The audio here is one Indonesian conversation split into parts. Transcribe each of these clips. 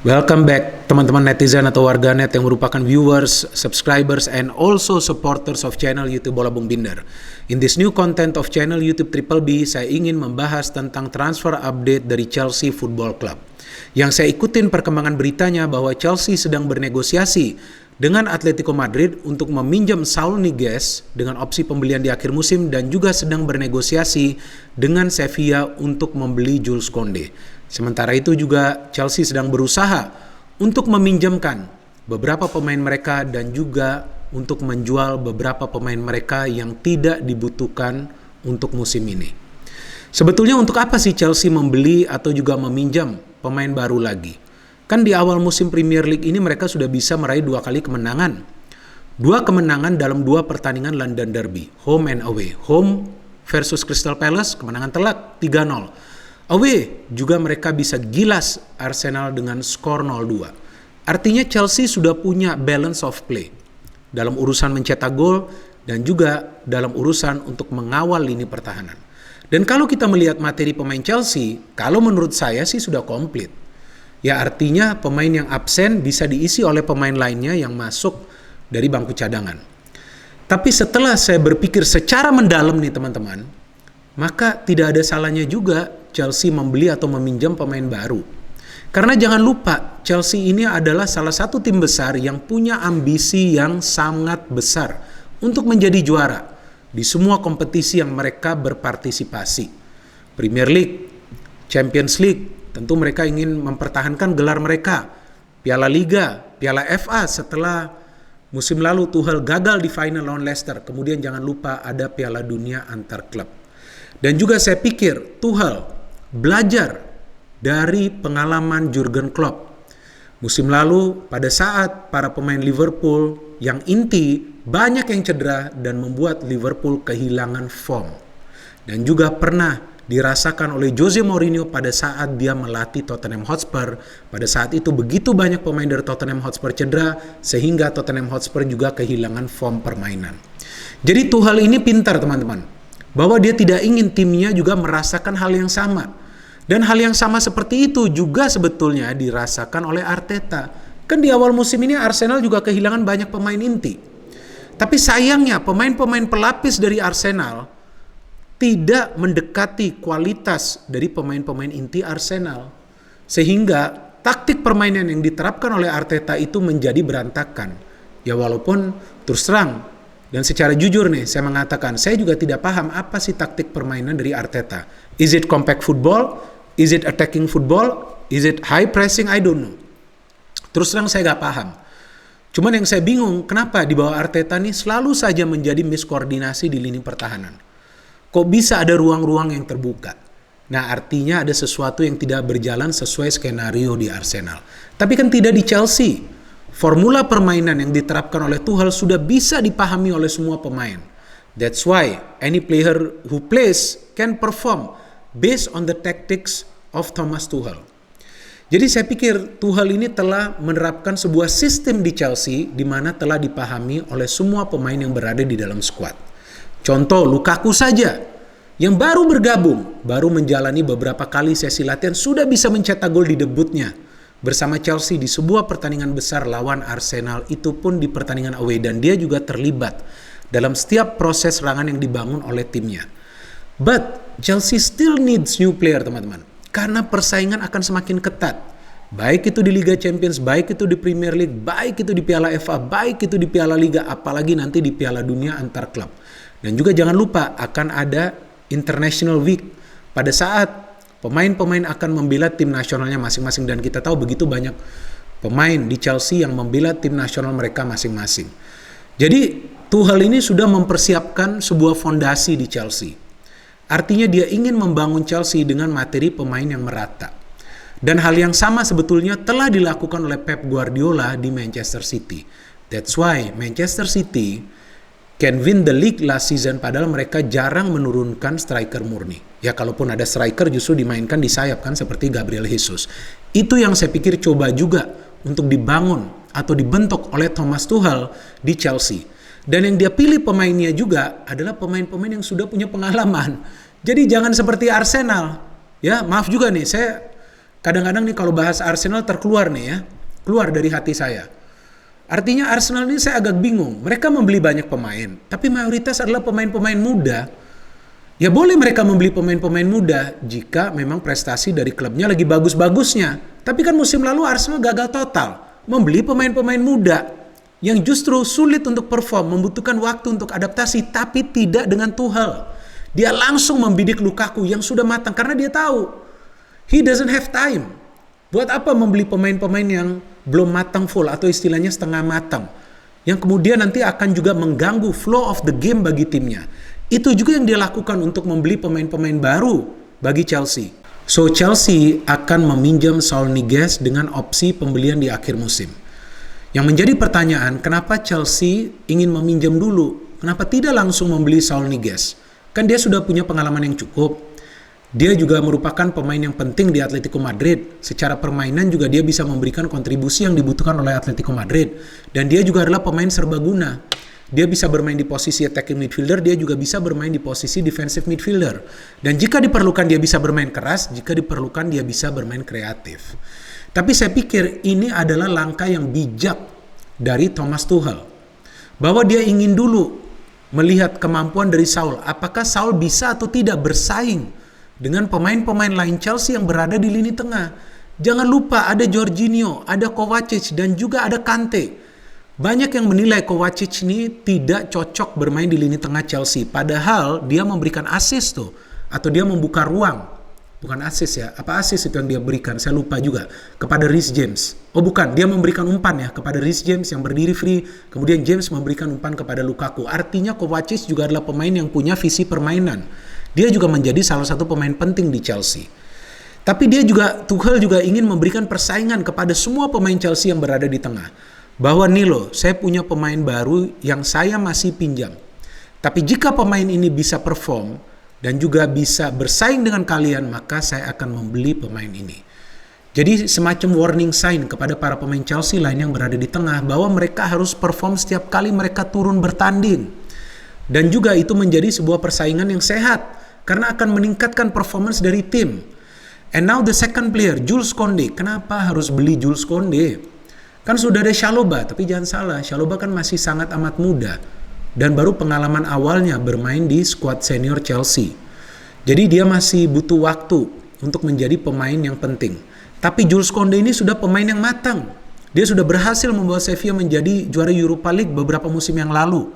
Welcome back teman-teman netizen atau warganet yang merupakan viewers, subscribers, and also supporters of channel YouTube Bola Bung Binder. In this new content of channel YouTube Triple B, saya ingin membahas tentang transfer update dari Chelsea Football Club. Yang saya ikutin perkembangan beritanya bahwa Chelsea sedang bernegosiasi dengan Atletico Madrid untuk meminjam Saul Niguez dengan opsi pembelian di akhir musim dan juga sedang bernegosiasi dengan Sevilla untuk membeli Jules Koundé. Sementara itu juga Chelsea sedang berusaha untuk meminjamkan beberapa pemain mereka dan juga untuk menjual beberapa pemain mereka yang tidak dibutuhkan untuk musim ini. Sebetulnya untuk apa sih Chelsea membeli atau juga meminjam pemain baru lagi? Kan di awal musim Premier League ini mereka sudah bisa meraih 2 kali kemenangan. 2 kemenangan dalam 2 pertandingan London Derby, home and away. Home versus Crystal Palace, kemenangan telak 3-0. Away juga mereka bisa gilas Arsenal dengan skor 0-2. Artinya Chelsea sudah punya balance of play dalam urusan mencetak gol dan juga dalam urusan untuk mengawal lini pertahanan. Dan kalau kita melihat materi pemain Chelsea, kalau menurut saya sih sudah komplit. Ya artinya pemain yang absen bisa diisi oleh pemain lainnya yang masuk dari bangku cadangan. Tapi setelah saya berpikir secara mendalam nih teman-teman, maka tidak ada salahnya juga Chelsea membeli atau meminjam pemain baru. Karena jangan lupa, Chelsea ini adalah salah satu tim besar yang punya ambisi yang sangat besar untuk menjadi juara di semua kompetisi yang mereka berpartisipasi. Premier League, Champions League, tentu mereka ingin mempertahankan gelar mereka. Piala Liga, Piala FA setelah musim lalu Tuchel gagal di final lawan Leicester. Kemudian jangan lupa ada Piala Dunia antar klub. Dan juga saya pikir Tuchel belajar dari pengalaman Jurgen Klopp. Musim lalu pada saat para pemain Liverpool yang inti banyak yang cedera dan membuat Liverpool kehilangan form. Dan juga pernah dirasakan oleh Jose Mourinho pada saat dia melatih Tottenham Hotspur. Pada saat itu begitu banyak pemain dari Tottenham Hotspur cedera sehingga Tottenham Hotspur juga kehilangan form permainan. Jadi Tuchel ini pintar teman-teman, bahwa dia tidak ingin timnya juga merasakan hal yang sama. Dan hal yang sama seperti itu juga sebetulnya dirasakan oleh Arteta. Kan di awal musim ini Arsenal juga kehilangan banyak pemain inti. Tapi sayangnya pemain-pemain pelapis dari Arsenal tidak mendekati kualitas dari pemain-pemain inti Arsenal. Sehingga taktik permainan yang diterapkan oleh Arteta itu menjadi berantakan. Ya walaupun terus terang dan secara jujur nih, saya mengatakan, saya juga tidak paham apa sih taktik permainan dari Arteta. Is it compact football? Is it attacking football? Is it high pressing? I don't know. Terus terang saya gak paham. Cuman yang saya bingung, kenapa di bawah Arteta nih selalu saja menjadi miskoordinasi di lini pertahanan. Kok bisa ada ruang-ruang yang terbuka? Nah artinya ada sesuatu yang tidak berjalan sesuai skenario di Arsenal. Tapi kan tidak di Chelsea. Formula permainan yang diterapkan oleh Tuchel sudah bisa dipahami oleh semua pemain. That's why any player who plays can perform based on the tactics of Thomas Tuchel. Jadi saya pikir Tuchel ini telah menerapkan sebuah sistem di Chelsea di mana telah dipahami oleh semua pemain yang berada di dalam skuad. Contoh Lukaku saja yang baru bergabung, baru menjalani beberapa kali sesi latihan sudah bisa mencetak gol di debutnya bersama Chelsea di sebuah pertandingan besar lawan Arsenal, itu pun di pertandingan away, dan dia juga terlibat dalam setiap proses serangan yang dibangun oleh timnya. But Chelsea still needs new player teman-teman, karena persaingan akan semakin ketat. Baik itu di Liga Champions, baik itu di Premier League, baik itu di Piala FA, baik itu di Piala Liga, apalagi nanti di Piala Dunia antar klub. Dan juga jangan lupa akan ada International Week pada saat pemain-pemain akan membela tim nasionalnya masing-masing, dan kita tahu begitu banyak pemain di Chelsea yang membela tim nasional mereka masing-masing. Jadi Tuchel ini sudah mempersiapkan sebuah fondasi di Chelsea. Artinya dia ingin membangun Chelsea dengan materi pemain yang merata. Dan hal yang sama sebetulnya telah dilakukan oleh Pep Guardiola di Manchester City. That's why Manchester City can win the league last season padahal mereka jarang menurunkan striker murni. Ya kalaupun ada striker justru dimainkan di sayap kan seperti Gabriel Jesus. Itu yang saya pikir coba juga untuk dibangun atau dibentuk oleh Thomas Tuchel di Chelsea. Dan yang dia pilih pemainnya juga adalah pemain-pemain yang sudah punya pengalaman. Jadi jangan seperti Arsenal. Ya maaf juga nih, saya kadang-kadang nih kalau bahas Arsenal terkeluar nih ya, keluar dari hati saya. Artinya Arsenal ini saya agak bingung. Mereka membeli banyak pemain, tapi mayoritas adalah pemain-pemain muda. Ya boleh mereka membeli pemain-pemain muda jika memang prestasi dari klubnya lagi bagus-bagusnya. Tapi kan musim lalu Arsenal gagal total. Membeli pemain-pemain muda yang justru sulit untuk perform, membutuhkan waktu untuk adaptasi, tapi tidak dengan Tuchel. Dia langsung membidik Lukaku yang sudah matang karena dia tahu he doesn't have time. Buat apa membeli pemain-pemain yang belum matang full atau istilahnya setengah matang, yang kemudian nanti akan juga mengganggu flow of the game bagi timnya. Itu juga yang dia lakukan untuk membeli pemain-pemain baru bagi Chelsea. So Chelsea akan meminjam Saul Niguez dengan opsi pembelian di akhir musim. Yang menjadi pertanyaan, kenapa Chelsea ingin meminjam dulu? Kenapa tidak langsung membeli Saul Niguez? Kan dia sudah punya pengalaman yang cukup. Dia juga merupakan pemain yang penting di Atletico Madrid. Secara permainan juga dia bisa memberikan kontribusi yang dibutuhkan oleh Atletico Madrid. Dan dia juga adalah pemain serbaguna. Dia bisa bermain di posisi attacking midfielder, dia juga bisa bermain di posisi defensive midfielder. Dan jika diperlukan dia bisa bermain keras, jika diperlukan dia bisa bermain kreatif. Tapi saya pikir ini adalah langkah yang bijak dari Thomas Tuchel. Bahwa dia ingin dulu melihat kemampuan dari Saul. Apakah Saul bisa atau tidak bersaing dengan pemain-pemain lain Chelsea yang berada di lini tengah. Jangan lupa ada Jorginho, ada Kovacic, dan juga ada Kante. Banyak yang menilai Kovacic ini tidak cocok bermain di lini tengah Chelsea. Padahal dia memberikan assist tuh. Atau dia membuka ruang. Bukan assist ya. Apa assist itu yang dia berikan? Saya lupa juga. Kepada Reece James. Oh bukan, dia memberikan umpan ya kepada Reece James yang berdiri free. Kemudian James memberikan umpan kepada Lukaku. Artinya Kovacic juga adalah pemain yang punya visi permainan. Dia juga menjadi salah satu pemain penting di Chelsea. Tapi Tuchel juga ingin memberikan persaingan kepada semua pemain Chelsea yang berada di tengah. Bahwa nih loh, saya punya pemain baru yang saya masih pinjam. Tapi jika pemain ini bisa perform dan juga bisa bersaing dengan kalian, maka saya akan membeli pemain ini. Jadi semacam warning sign kepada para pemain Chelsea lain yang berada di tengah bahwa mereka harus perform setiap kali mereka turun bertanding. Dan juga itu menjadi sebuah persaingan yang sehat karena akan meningkatkan performance dari tim. And now the second player, Jules Koundé. Kenapa harus beli Jules Koundé? Kan sudah ada Chalobah, tapi jangan salah, Chalobah kan masih sangat amat muda dan baru pengalaman awalnya bermain di skuad senior Chelsea. Jadi dia masih butuh waktu untuk menjadi pemain yang penting. Tapi Jules Koundé ini sudah pemain yang matang. Dia sudah berhasil membawa Sevilla menjadi juara Europa League beberapa musim yang lalu.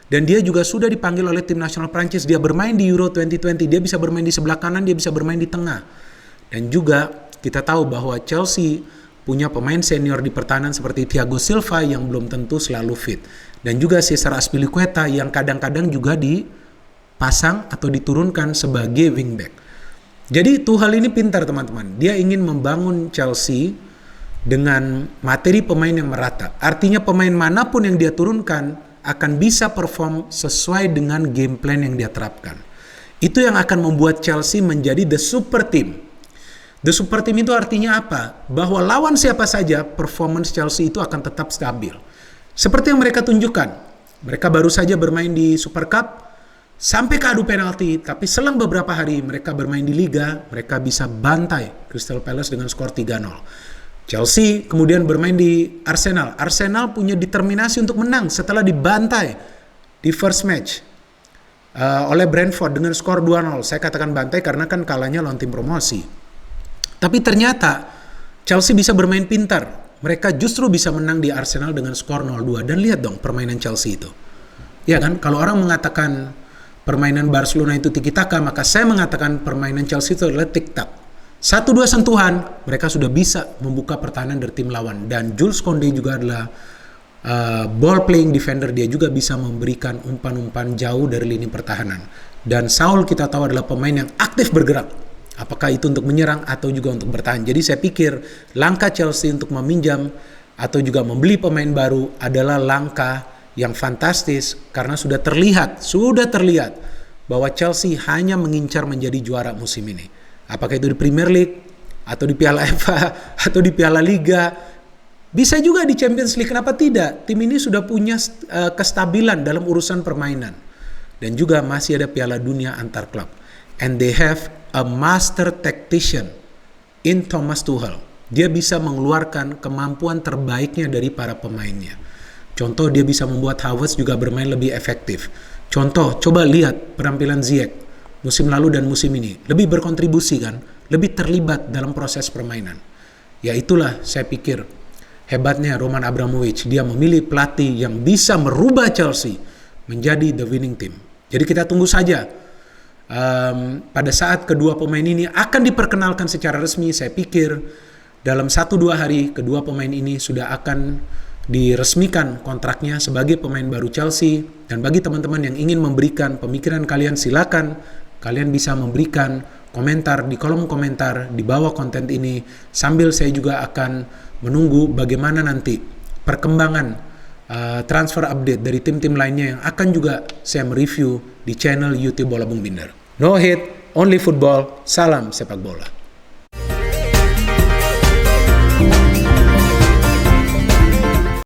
Dan dia juga sudah dipanggil oleh tim nasional Prancis. Dia bermain di Euro 2020. Dia bisa bermain di sebelah kanan, dia bisa bermain di tengah. Dan juga kita tahu bahwa Chelsea punya pemain senior di pertahanan seperti Thiago Silva yang belum tentu selalu fit. Dan juga Cesar Azpilicueta yang kadang-kadang juga dipasang atau diturunkan sebagai wingback. Jadi Tuchel ini pintar teman-teman. Dia ingin membangun Chelsea dengan materi pemain yang merata. Artinya pemain manapun yang dia turunkan akan bisa perform sesuai dengan game plan yang dia terapkan. Itu yang akan membuat Chelsea menjadi the super team. The super team itu artinya apa? Bahwa lawan siapa saja performance Chelsea itu akan tetap stabil. Seperti yang mereka tunjukkan. Mereka baru saja bermain di Super Cup sampai ke adu penalti, tapi selang beberapa hari mereka bermain di Liga, mereka bisa bantai Crystal Palace dengan skor 3-0. Chelsea kemudian bermain di Arsenal. Arsenal punya determinasi untuk menang setelah dibantai di first match oleh Brentford dengan skor 2-0. Saya katakan bantai karena kan kalahnya lawan tim promosi. Tapi ternyata Chelsea bisa bermain pintar. Mereka justru bisa menang di Arsenal dengan skor 0-2. Dan lihat dong permainan Chelsea itu. Ya kan, kalau orang mengatakan permainan Barcelona itu tiki-taka, maka saya mengatakan permainan Chelsea itu adalah tik-tak. 1-2 sentuhan, mereka sudah bisa membuka pertahanan dari tim lawan. Dan Jules Koundé juga adalah ball playing defender. Dia juga bisa memberikan umpan-umpan jauh dari lini pertahanan. Dan Saul kita tahu adalah pemain yang aktif bergerak. Apakah itu untuk menyerang atau juga untuk bertahan. Jadi saya pikir langkah Chelsea untuk meminjam atau juga membeli pemain baru adalah langkah yang fantastis. Karena sudah terlihat bahwa Chelsea hanya mengincar menjadi juara musim ini. Apakah itu di Premier League, atau di Piala FA, atau di Piala Liga. Bisa juga di Champions League, kenapa tidak? Tim ini sudah punya kestabilan dalam urusan permainan. Dan juga masih ada Piala Dunia antar klub. And they have a master tactician in Thomas Tuchel. Dia bisa mengeluarkan kemampuan terbaiknya dari para pemainnya. Contoh, dia bisa membuat Havertz juga bermain lebih efektif. Contoh, coba lihat penampilan Ziyech musim lalu dan musim ini. Lebih berkontribusi kan? Lebih terlibat dalam proses permainan. Ya itulah saya pikir hebatnya Roman Abramovich. Dia memilih pelatih yang bisa merubah Chelsea menjadi the winning team. Jadi kita tunggu saja. Pada saat kedua pemain ini akan diperkenalkan secara resmi, saya pikir dalam 1-2 hari kedua pemain ini sudah akan diresmikan kontraknya sebagai pemain baru Chelsea. Dan bagi teman-teman yang ingin memberikan pemikiran kalian, silakan kalian bisa memberikan komentar di kolom komentar di bawah konten ini, sambil saya juga akan menunggu bagaimana nanti perkembangan transfer update dari tim-tim lainnya yang akan juga saya mereview di channel YouTube Bola Bung Binder. No hate, only football, salam sepak bola.